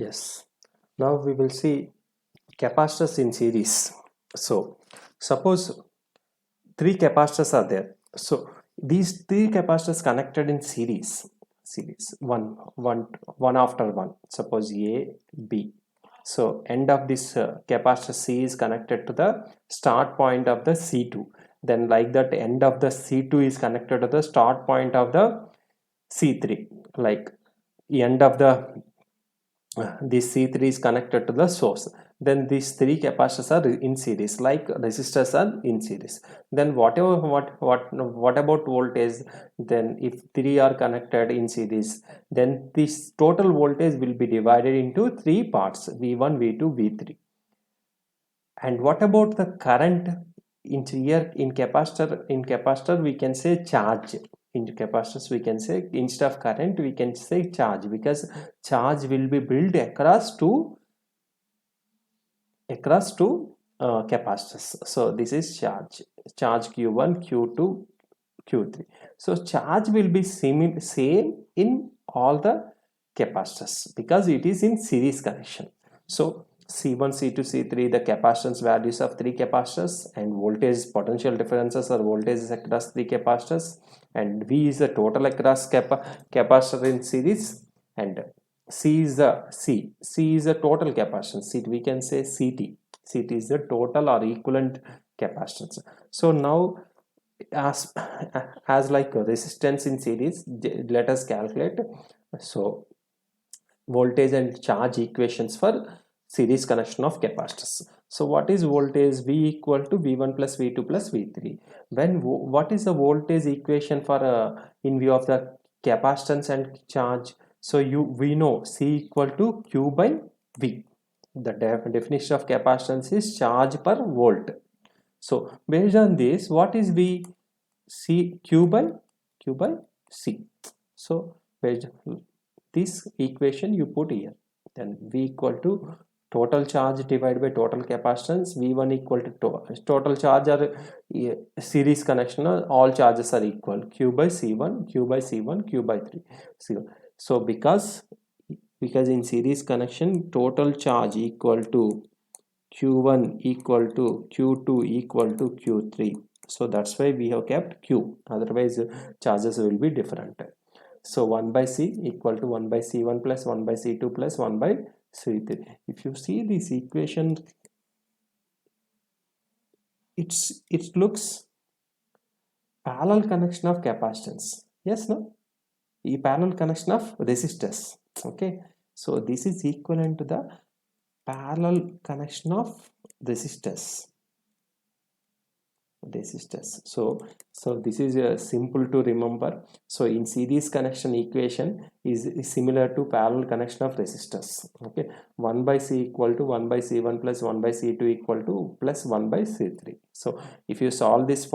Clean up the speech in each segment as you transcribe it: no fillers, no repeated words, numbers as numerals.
Yes. Now we will see capacitors in series. So suppose three capacitors are there. So these three capacitors connected in series one after one. Suppose A, B. So end of this capacitor C is connected to the start point of the C2. Then like that end of the C2 is connected to the start point of the C3. Like end of the this C3 is connected to the source. Then these three capacitors are in series, like resistors are in series. Then what about voltage? Then if three are connected in series, then this total voltage will be divided into three parts: V1, V2, V3. And what about the current? In here in capacitor we can say charge. In capacitors we can say, instead of current we can say charge, because charge will be built across two capacitors. So this is charge q1, q2, q3. So charge will be same in all the capacitors because it is in series connection. So C1, C2, C3, the capacitance values of three capacitors, and voltage potential differences or voltages across three capacitors, and V is the total across capacitor in series, and C is the total capacitance. We can say CT is the total or equivalent capacitance. So now as as like a resistance in series, let us calculate. So voltage and charge equations for series connection of capacitors. So what is voltage? V equal to V1 plus V2 plus V3. When what is the voltage equation for in view of the capacitance and charge? So we know C equal to Q by V. The definition of capacitance is charge per volt. So based on this, what is V? C Q by C. So based this equation you put here, then V equal to total charge divided by total capacitance. V1 equal to total charge or series connection, all charges are equal. Q by C1, Q by C1, Q by 3. So because in series connection total charge equal to Q1 equal to Q2 equal to Q3. So that's why we have kept Q. Otherwise, charges will be different. So 1 by C equal to 1 by C1 plus 1 by C2 plus 1 by C3. If you see this equation, it looks parallel connection of capacitance. Yes, no? A parallel connection of resistors. Okay. So this is equivalent to the parallel connection of resistors. So this is simple to remember. So in series connection equation is similar to parallel connection of resistors. Okay, 1 by C equal to 1 by C1 plus 1 by C2 equal to plus 1 by C3. So if you solve this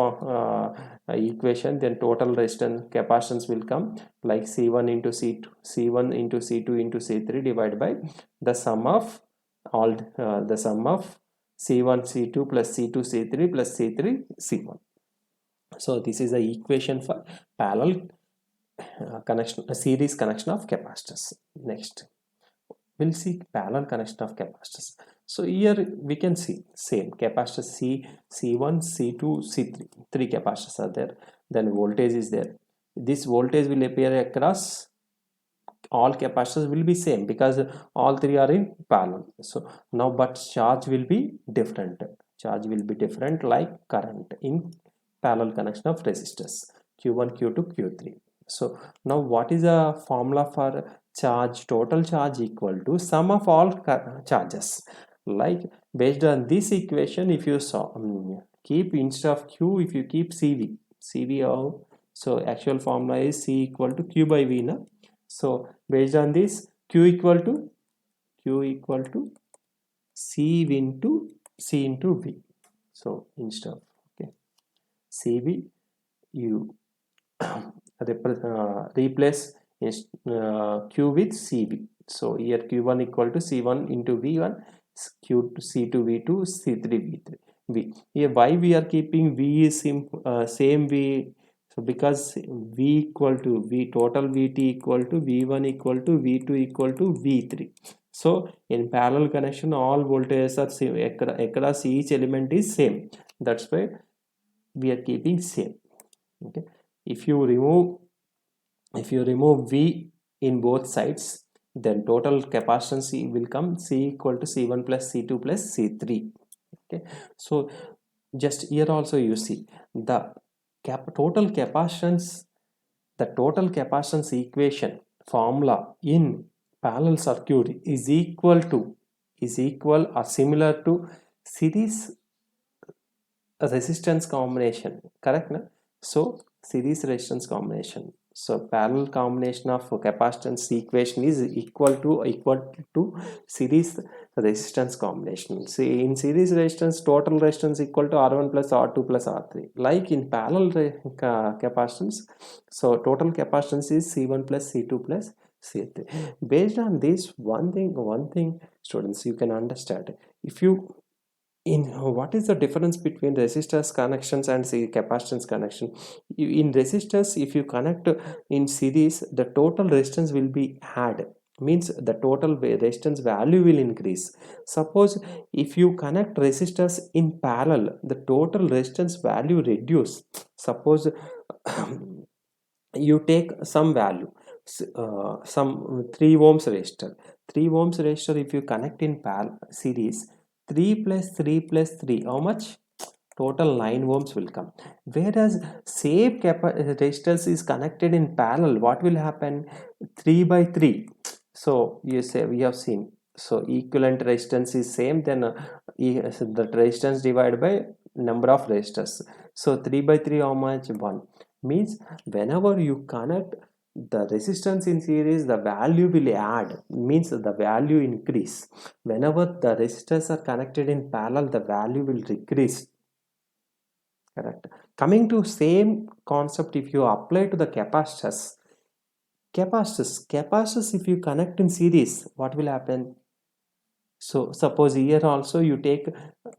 equation, then total resistance capacitance will come like C1 into C1 into C2 into C3 divided by the sum of the sum of C1 C2 plus C2 C3 plus C3 C1. So this is the equation for parallel connection, a series connection of capacitors. Next we'll see parallel connection of capacitors. So here we can see same capacitor C1 C2 C3, three capacitors are there. Then voltage is there. This voltage will appear across all capacitors will be same because all three are in parallel. So now but charge will be different like current in parallel connection of resistors q1 q2 q3. So now what is the formula for charge? Total charge equal to sum of all charges. Like based on this equation, if you saw keep instead of q, if you keep cv out, so actual formula is c equal to q by v na. So based on this, q equal to c into c into v. So instead of okay, cv you replace q with cv. So here q1 equal to c1 into v1, q c2 v2, c3 v3 v. Here why we are keeping v is same v So because v equal to v total vt equal to v1 equal to v2 equal to v3, so in parallel connection all voltages are same across each element is same, that's why we are keeping same. Okay, if you remove v in both sides, then total capacitance will come c equal to c1 plus c2 plus c3. Okay, so just here also you see the total capacitance, the total capacitance equation formula in parallel circuit is equal or similar to series resistance combination, correct na? So series resistance combination, so parallel combination of capacitance equation is equal to series resistance combination. See, in series resistance total resistance equal to r1 plus r2 plus r3, like in parallel capacitance, so total capacitance is c1 plus c2 plus c3. Based on this, one thing students you can understand, if you in what is the difference between resistors connections and say capacitance connection. In resistors, if you connect in series, the total resistance will be add, means the total resistance value will increase. Suppose if you connect resistors in parallel, the total resistance value reduce. Suppose you take some value, some 3 ohms resistor, 3 ohms resistor, if you connect in series, 3 plus 3 plus 3, how much? Total 9 ohms will come. Whereas same resistors is connected in parallel, what will happen? 3 by 3. So you say we have seen, so equivalent resistance is same, then the resistance divided by number of resistors. So 3 by 3 how much? 1. Means whenever you connect the resistance in series, the value will add, means the value increase. Whenever the resistors are connected in parallel, the value will decrease, correct? Coming to same concept, if you apply to the capacitors, if you connect in series, what will happen? So suppose here also you take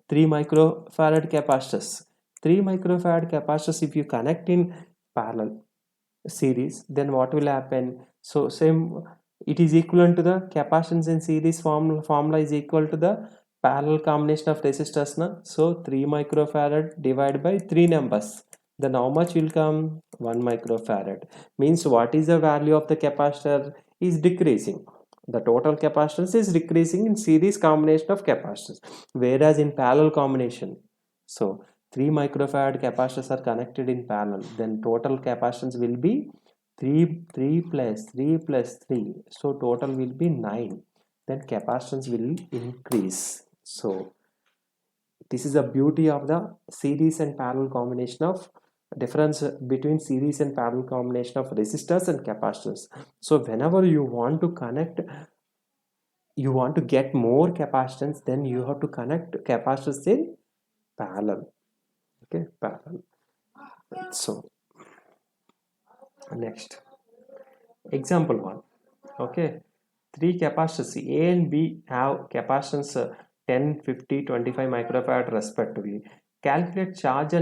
3 microfarad capacitors, 3 microfarad capacitors, if you connect in parallel series, then what will happen? So same, it is equivalent to the capacitance in series formula is equal to the parallel combination of resistors na? So 3 microfarad divided by 3 numbers, then how much will come? 1 microfarad. Means what is the value of the capacitor? Is decreasing. The total capacitance is decreasing in series combination of capacitors, whereas in parallel combination, so 3 microfarad capacitors are connected in parallel, then total capacitance will be 3 plus 3 plus 3, so total will be 9, then capacitance will increase. So this is the beauty of the series and parallel combination of difference between series and parallel combination of resistors and capacitors. So whenever you want to connect, you want to get more capacitance, then you have to connect capacitors in parallel. Okay, parallel. So next example 1. Okay, 3 capacitors A and B have capacitance 10, 50, 25 microfarad respectively. Calculate charge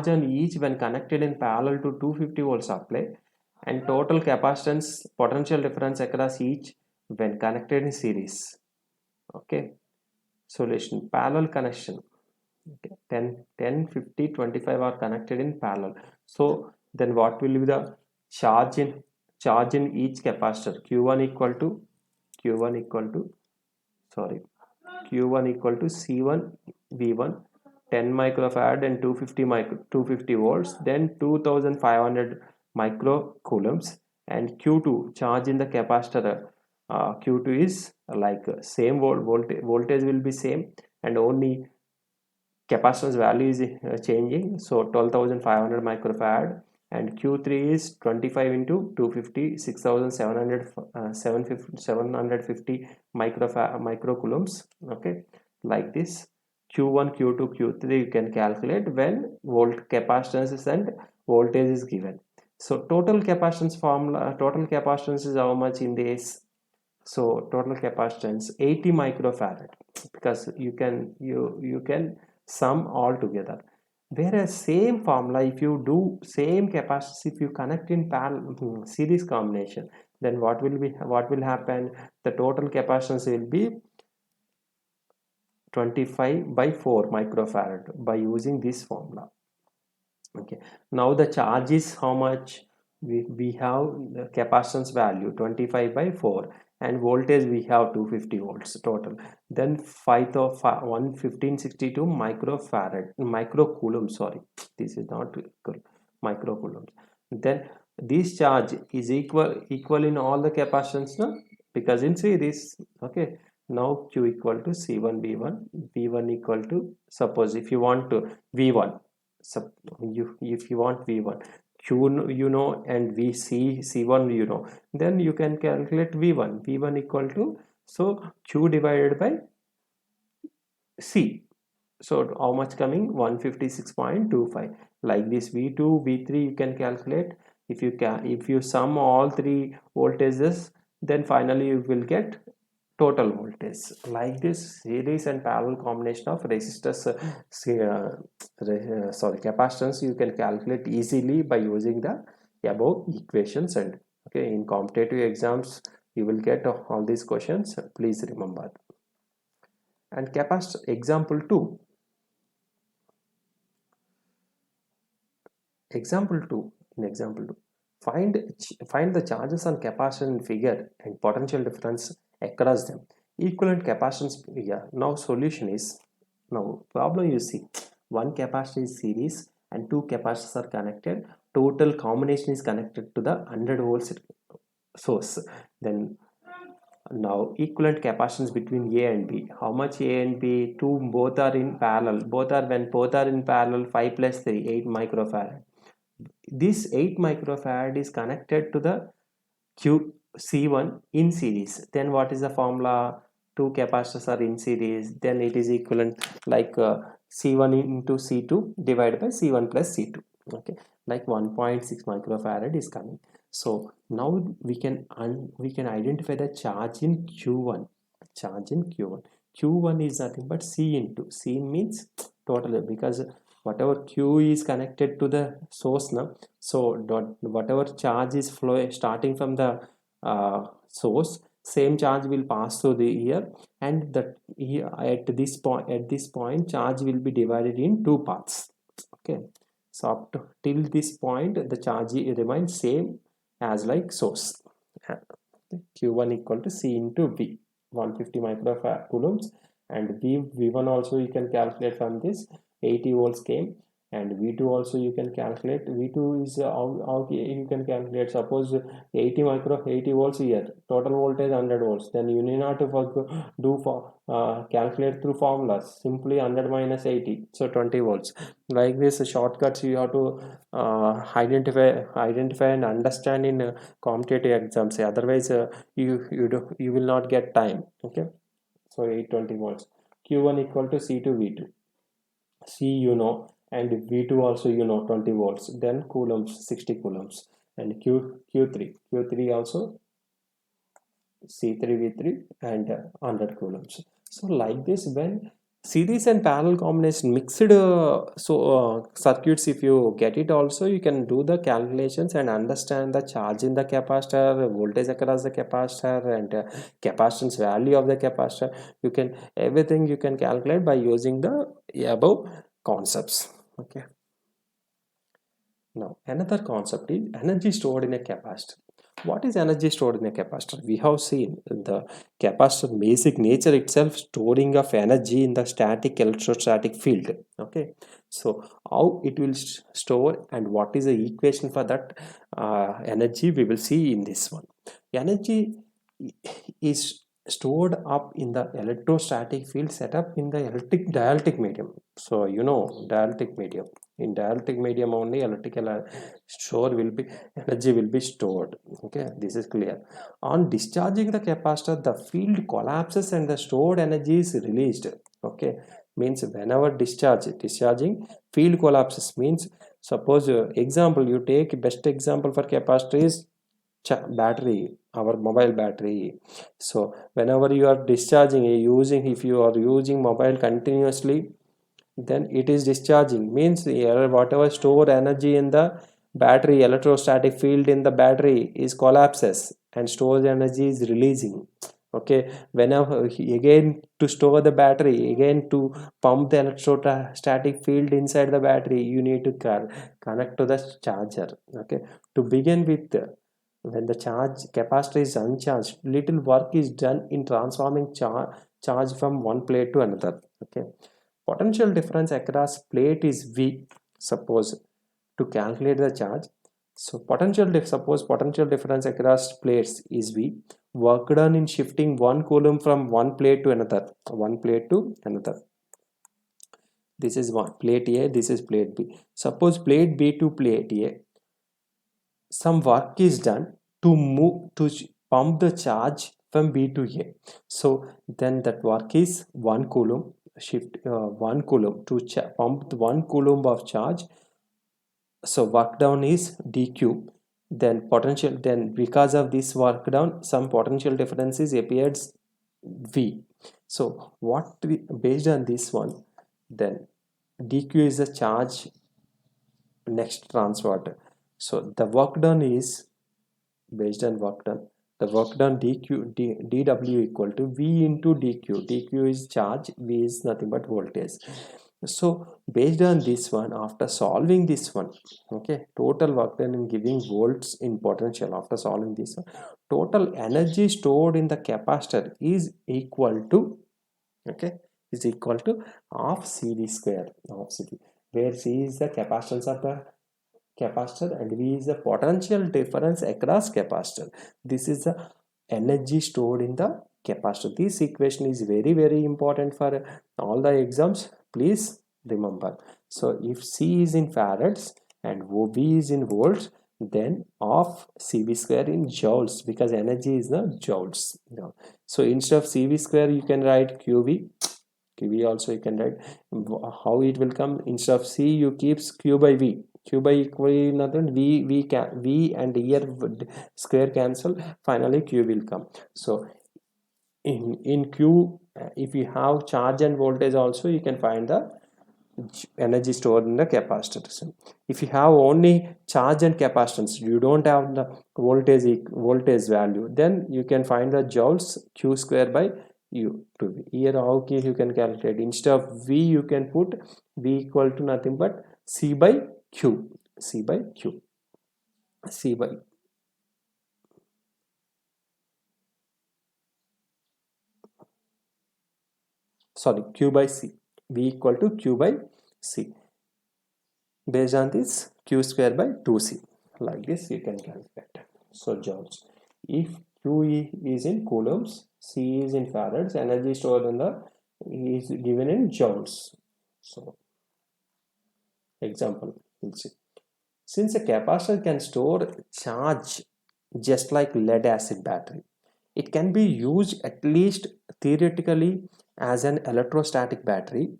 on each when connected in parallel to 250 volt supply, and total capacitance potential difference across each when connected in series. Okay, solution: parallel connection. Okay, 10, 50, 25 are connected in parallel. So then what will be the charge in each capacitor? Q1 equal to sorry Q1 equal to C1 V1, 10 microfarad and 250 volts, then 2500 microcoulombs. And Q2 charge in the capacitor, Q2 is like same voltage will be same, and only capacitance value is changing, so 12,500 microfarad, and Q3 is 25 into 250, 6,700 750 microcoulombs. Okay, like this. Q1, Q2, Q3 you can calculate when capacitance and voltage is given. So total capacitance formula, total capacitance is how much in this? So total capacitance 80 microfarad, because you can sum all together. Whereas same formula, if you do same capacitance, if you connect in parallel series combination, then what will happen? The total capacitance will be 25 by 4 microfarad by using this formula. Okay, now the charge is how much? We have the capacitance value 25 by 4, and voltage we have 250 volts total. Then 5 of 1562 microfarad microcoulomb, sorry, this is not microcoulomb. Then this charge is equal in all the capacitance, no? Because in series. Okay, now Q equal to C1 V1, V1 equal to, suppose if you want to V1, so if you want V1, Q you know, and C1 you know, then you can calculate V1 equal to, so Q divided by C. So how much coming? 156.25. Like this, V2 V3 you can calculate. If you sum all three voltages, then finally you will get total voltage. Like this, series and parallel combination of resistors, sorry, capacitance, you can calculate easily by using the above equations. And okay, in competitive exams you will get all these questions, please remember. And capacitor example 2. Example 2. In example 2, find the charges on capacitor in figure and potential difference across them. Equivalent capacitance. Yeah. Now solution is, now problem you see, one capacitor is series and two capacitors are connected. Total combination is connected to the 100 volts source. Then now equivalent capacitance between A and B. How much A and B? Two, both are in parallel. When both are in parallel, 5 plus 3, 8 microfarad. This 8 microfarad is connected to the C1 in series. Then what is the formula? Two capacitors are in series, then it is equivalent, like C1 into C2 divided by C1 plus C2. Okay, like 1.6 microfarad is coming. So now we can identify the charge in Q1. Q1 is nothing but C into C means total, because whatever Q is connected to the source now, so whatever charge is flowing starting from the source, same charge will pass through the here, and that here at this point charge will be divided in two parts. Okay, so up to till this point the charge remains same as like source. Q1 equal to C into V, 150 microcoulombs, and V1 also you can calculate from this, 80 volts came, and V2 also you can calculate. V2 is how you can calculate, suppose 80 volts here, total voltage 100 volts, then you need not to do for calculate through formulas, simply 100 minus 80, so 20 volts. Like this shortcuts you have to identify and understand in competitive exams, otherwise you will not get time. Okay, so 820 volts. Q1 equal to C to V2. C you know, and V2 also you know, 20 volts. Then coulombs, 60 coulombs. And Q3 also C3 V3 and 100 coulombs. So like this, when series and parallel combination mixed circuits, if you get it also, you can do the calculations and understand the charge in the capacitor, voltage across the capacitor, and capacitance value of the capacitor. You can, everything you can calculate by using the above concepts. Okay, now another concept is energy stored in a capacitor. What is energy stored in a capacitor? We have seen the capacitor basic nature itself, storing of energy in the static electrostatic field. Okay, so how it will store and what is the equation for that energy, we will see in this one. Energy is stored up in the electrostatic field set up in the dielectric medium. So you know dielectric medium, in dielectric medium only electrical store will be, energy will be stored. Okay, this is clear. On discharging the capacitor, the field collapses and the stored energy is released. Okay, means whenever discharging, field collapses means, suppose example you take, best example for capacitor is battery, our mobile battery. So whenever you are discharging, if you are using mobile continuously, then it is discharging, means whatever stored energy in the battery, electrostatic field in the battery is collapses and stored energy is releasing. Okay, whenever again to store the battery, again to pump the electrostatic field inside the battery, you need to connect to the charger. Okay, to begin with, when the charge capacitor is uncharged, little work is done in transforming charge from one plate to another. Okay, potential difference across plate is V. Suppose to calculate the charge, so suppose potential difference across plates is V. Work done in shifting 1 coulomb from one plate to another, one plate to another. This is one plate A, this is plate B. Suppose plate B to plate A, some work is done to move to pump the charge from B to A. So then that work is 1 coulomb, shift 1 coulomb to pump 1 coulomb of charge. So work done is dq. Then potential, then because of this work done, some potential differences appears V. So based on this one, then dq is the charge next transferred. So the work done is based on work done, the work done dw equal to V into dq is charge, V is nothing but voltage. So based on this one, after solving this one, okay, total work done in giving volts in potential, after solving this one, total energy stored in the capacitor is equal to, okay, is equal to half CD square of CD, where C is the capacitance of the capacitor and V is the potential difference across capacitor. This is the energy stored in the capacitor. This equation is very important for all the exams. Please remember. So if C is in farads and V is in volts, then of CV square in joules, because energy is the joules. So instead of CV square, you can write QV also you can write. How it will come, instead of C you keeps Q by V. Q by equal nothing, V and here square cancel, finally Q will come. So in Q, if you have charge and voltage also, you can find the energy stored in the capacitor. If you have only charge and capacitance, you don't have the voltage value, then you can find the joules, Q square by U to V. Here how you can calculate, instead of V you can put V equal to nothing but C by Q, C by Q, C by, sorry, Q by C, V equal to Q by C. Based on this, Q square by 2C, like this you can calculate. So joules, if Q is in coulombs, C is in farads, energy stored in the is given in joules. So example, we'll see. Since a capacitor can store charge just like lead acid battery, it can be used at least theoretically as an electrostatic battery.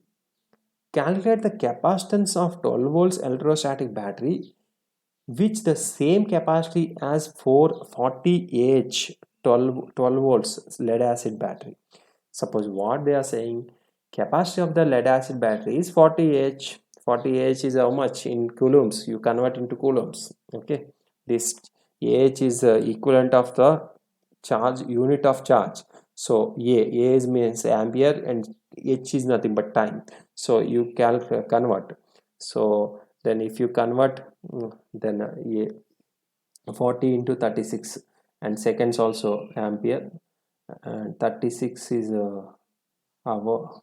Calculate the capacitance of 12 volts electrostatic battery which the same capacity as 440 Ah 12 volts lead acid battery. Suppose what they are saying, capacity of the lead acid battery is 40 Ah. 40 Ah is how much in coulombs, you convert into coulombs. Okay, this Ah is equivalent of the charge, unit of charge. So A is means ampere and H is nothing but time. So you convert. So then if you convert, then 40 into 36 and seconds also ampere, and 36 is hour,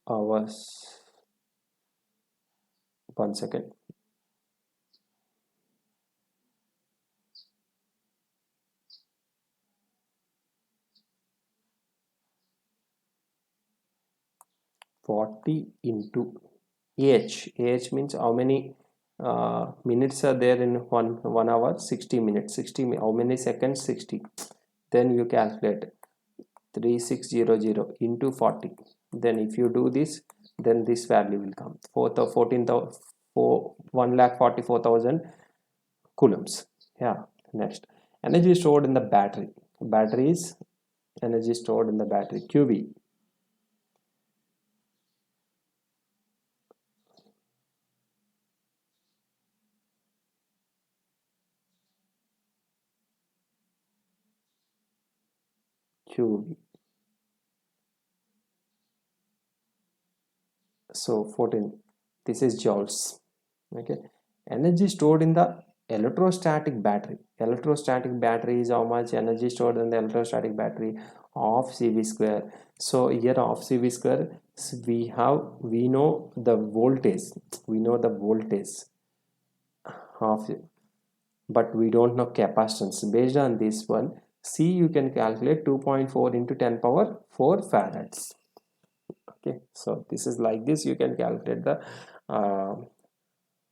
hours, 1 second, 40 into ah means how many minutes are there in 1 hour, 60 minutes, 60, how many seconds, 60. Then you calculate 3600 into 40. Then if you do this, then this value will come 1,44,000 coulombs. Yeah. Next, energy stored in the battery. Batteries, energy stored in the battery, QV. QV. So 14, this is joules. Okay, energy stored in the electrostatic battery. Electrostatic battery is how much energy stored in the electrostatic battery of CV square. So here of CV square, we know the voltage. We know the voltage of, but we don't know capacitance. Based on this one, C you can calculate 2.4 into 10 power 4 farads. Okay, so this is like this. You can calculate the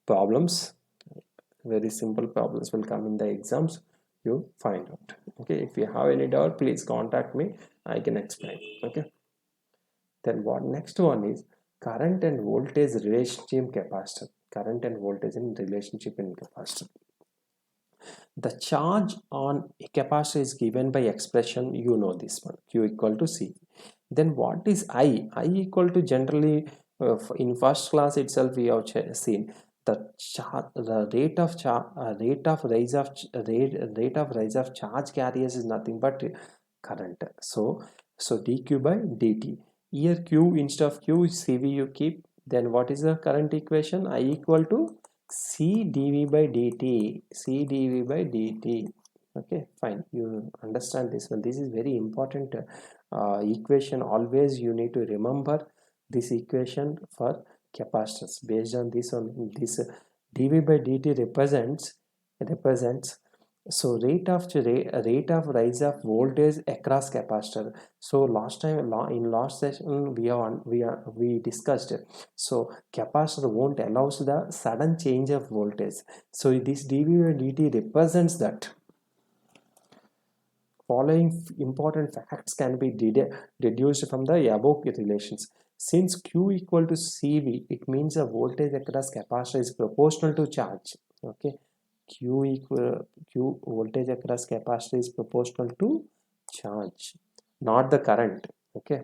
problems. Very simple problems will come in the exams. You find out. Okay, if you have any doubt, please contact me. I can explain. Okay, then what next one is current and voltage relationship in capacitor. Current and voltage in relationship in capacitor. The charge on a capacitor is given by expression, you know this one, Q equal to C. Then what is I? I equal to generally in first class itself we have seen the rate of rise of charge carriers is nothing but current. So dq by dt. Here Q instead of Q CV you keep. Then what is the current equation? I equal to C dV by dt. C dV by dt. Okay, fine. You understand this one. This is very important equation. Always you need to remember this equation for capacitors. Based on this one, this dV by dt represents so rate of rise of voltage across capacitor. So last time in last session we discussed it. So capacitor won't allows the sudden change of voltage. So this dV by dt represents that. Following important facts can be deduced from the above relations. Since Q equal to CV, it means the voltage across capacitor is proportional to charge. Okay, Q voltage across capacitor is proportional to charge, not the current. Okay,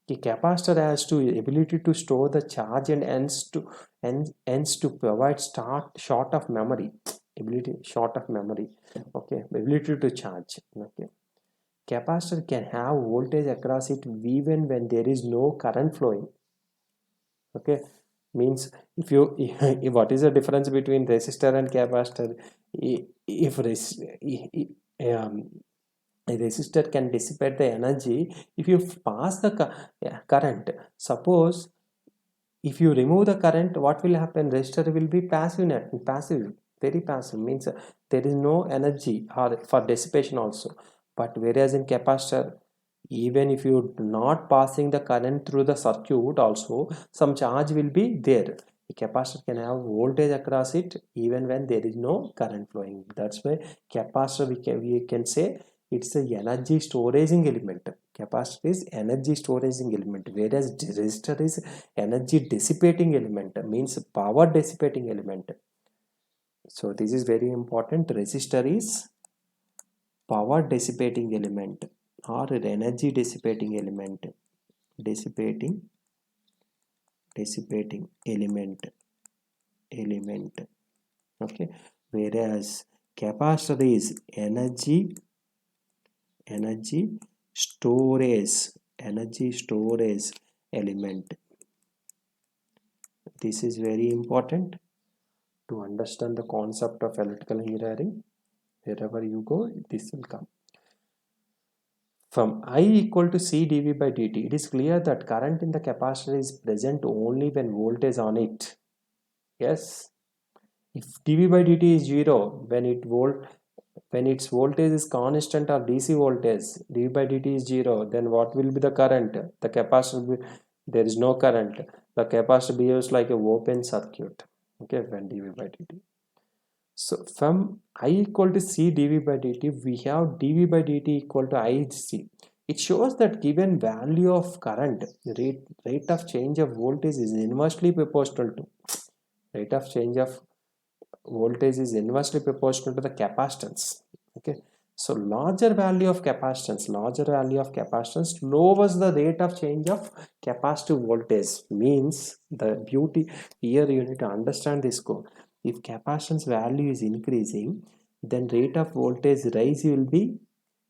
the capacitor has to ability to store the charge and ends to provide short of memory. Ability short of memory. Okay, ability to charge. Okay, capacitor can have voltage across it even when there is no current flowing. Okay, means if you what is the difference between resistor and capacitor? If a resistor can dissipate the energy if you pass the current. Suppose if you remove the current, what will happen? Resistor will be passive, very passive, means there is no energy or for dissipation also. But whereas in capacitor, even if you not passing the current through the circuit also, some charge will be there. The capacitor can have voltage across it even when there is no current flowing. That's why capacitor we can say it's a energy storaging element. Capacitor is energy storaging element, whereas resistor is energy dissipating element, means power dissipating element. So this is very important. Resistor is power dissipating element or energy dissipating element. Dissipating element. Okay, whereas capacitor is energy storage element. This is very important to understand the concept of electrical engineering. Wherever you go, this will come. From I equal to C dV by dt, it is clear that current in the capacitor is present only when voltage on it. Yes, if dV by dt is 0, when its voltage is constant or DC voltage, dV by dt is 0, then what will be the current? The capacitor, there is no current. The capacitor behaves like a open circuit. Okay, when dV by dt. So from I equal to C dV by dt, we have dV by dt equal to IC. It shows that given value of current, rate of change of voltage is inversely proportional to rate of change of voltage is inversely proportional to the capacitance. Okay, so larger value of capacitance lowers the rate of change of capacitive voltage. Means the beauty here, you need to understand this code. If capacitance value is increasing, then rate of voltage rise will be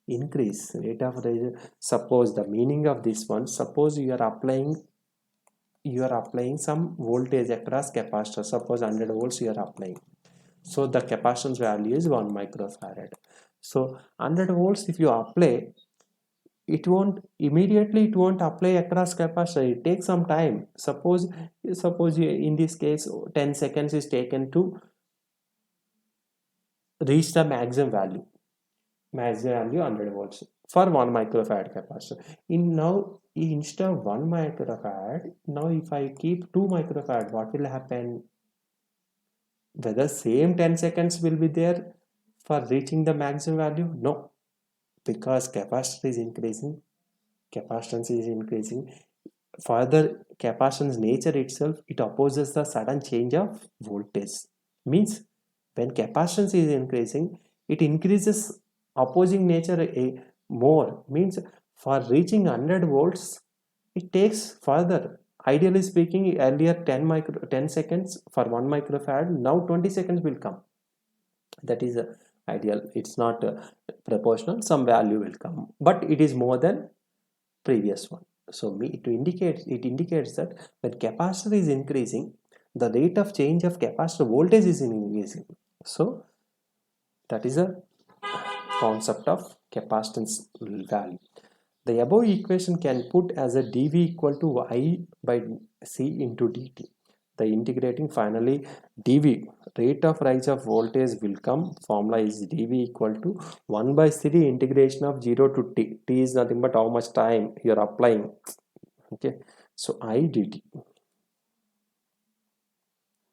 increase, rate of rise. Suppose the meaning of this one, suppose you are applying some voltage across capacitor, suppose 100 volts you are applying. So the capacitance value is 1 microfarad. So 100 volts if you apply, it won't apply across capacitor, it takes some time. Suppose in this case 10 seconds is taken to reach the maximum value 100 volts for 1 microfarad capacitor. Instead of 1 microfarad, now if I keep 2 microfarad, what will happen? Whether same 10 seconds will be there for reaching the maximum value? No, because capacitance is increasing. Further, capacitance nature itself, it opposes the sudden change of voltage. Means when capacitance is increasing, it increases opposing nature more. Means for reaching 100 volts, it takes further. Ideally speaking, earlier 10 seconds for 1 microfarad, now 20 seconds will come. That is ideal. It's not proportional, some value will come, but it is more than previous one. So it indicates that when capacitor is increasing, the rate of change of capacitor voltage is increasing. So that is a concept of capacitance value. The above equation can put as a dV equal to I by C into dt. The integrating finally dV, rate of rise of voltage will come. Formula is dV equal to 1 by C integration of 0 to t. T is nothing but how much time you are applying. Okay, so I dt.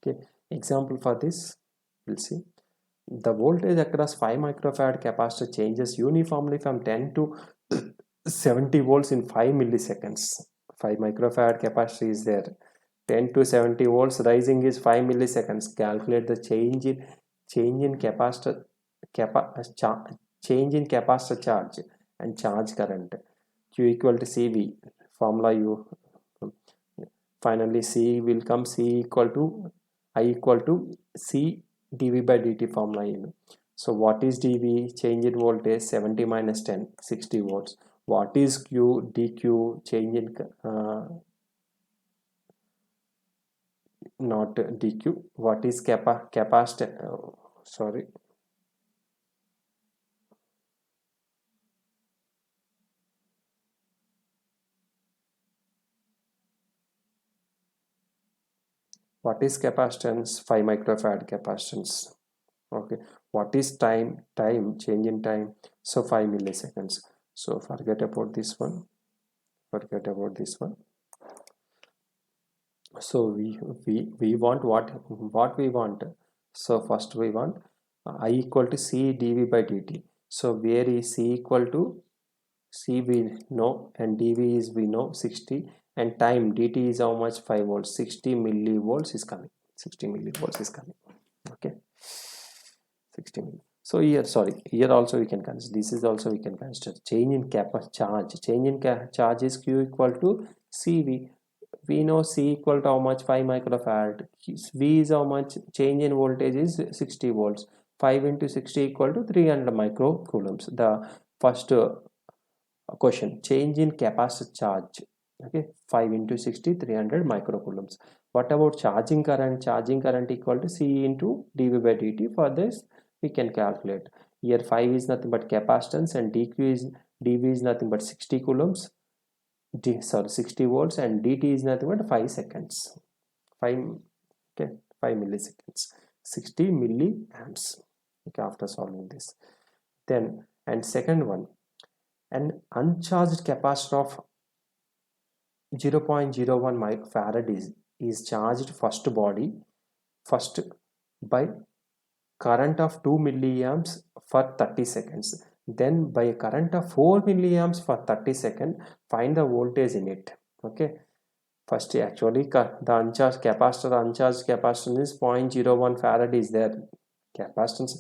Okay, example for this, we'll see. The voltage across 5 microfarad capacitor changes uniformly from 10 to 70 volts in 5 milliseconds. 5 microfarad capacitor is there. 10 to 70 volts rising is 5 milliseconds. Calculate the change in capacitor change in capacitor charge and charge current. Q equal to CV. Formula you. Finally, C will come. C equal to I equal to C dV by dt formula. So what is dV? Change in voltage 70 minus 10, 60 volts. What is Q? dQ, change in not dQ. What is capacitor? Sorry. What is capacitance? 5 microfarad capacitance. Okay. What is time? Change in time. So 5 milliseconds. So forget about this one. So we want what we want. So first we want I equal to C dV by dt. So where is C equal to? C we know and dV is we know 60, and time dt is how much? 5 volts. 60 millivolts is coming. 60 millivolts is coming. Okay, 60 milli. So here also we can consider, this is also we can consider change in charge. Change in charge is Q equal to CV. We know C equal to how much? 5 microfarad. V is how much? Change in voltage is 60 volts. 5 into 60 equal to 300 microcoulombs. The first question, change in capacitor charge. Okay, 5 into 60, 300 microcoulombs. What about charging current? Charging current equal to C into dV by dt. For this we can calculate. Here 5 is nothing but capacitance and dV is nothing but 60 coulombs. 60 volts, and dt is nothing but 5 seconds. 5 okay, 5 milliseconds. 60 milliamps. Okay, after solving this. Then, and second one, an uncharged capacitor of 0.01 microfarad is charged first by current of 2 milliamps for 30 seconds. Then by a current of 4 milliamps for 30 seconds, find the voltage in it. Okay, first actually the uncharged capacitor is 0.01 farad is there. Capacitance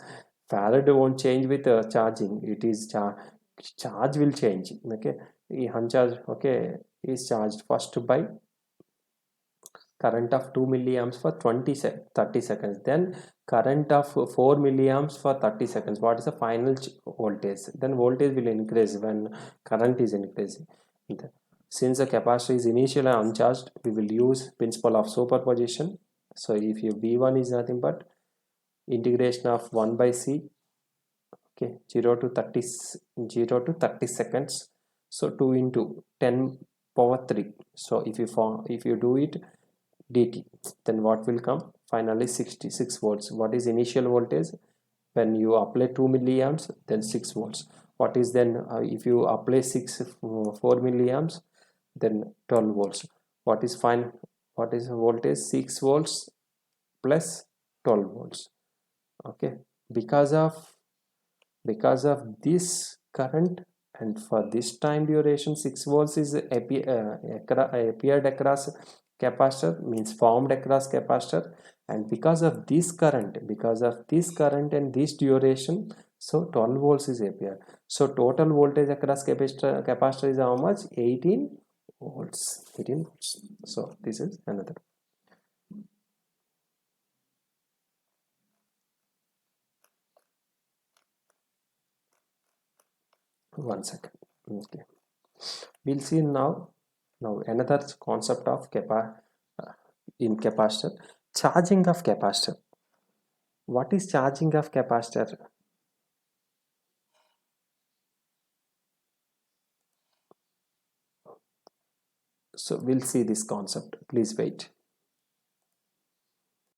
farad won't change with charging. It is charge will change. Okay, uncharged, okay, is charged first by current of 2 milliamps for 30 seconds, then current of 4 milliamps for 30 seconds. What is the final voltage? Then voltage will increase when current is increasing. Since the capacitor is initially uncharged, we will use principle of superposition. So if your V1 is nothing but integration of 1 by C, okay, 0 to 30 seconds, so 2 into 10 power 3. So if you do it dt, then what will come? Finally 66 volts. What is initial voltage when you apply 2 milliamps? Then 6 volts. What is then if you apply 4 milliamps, then 12 volts. What is fine? What is voltage? 6 volts plus 12 volts. Okay, because of this current, and for this time duration 6 volts is appeared across capacitor, means formed across capacitor, and because of this current and this duration, so 12 volts is appeared. So total voltage across capacitor is how much? 18 volts. 18 volts. So this is another. One second. Okay, we'll see now another concept of in capacitor, charging of capacitor. What is charging of capacitor? So we'll see this concept, please wait.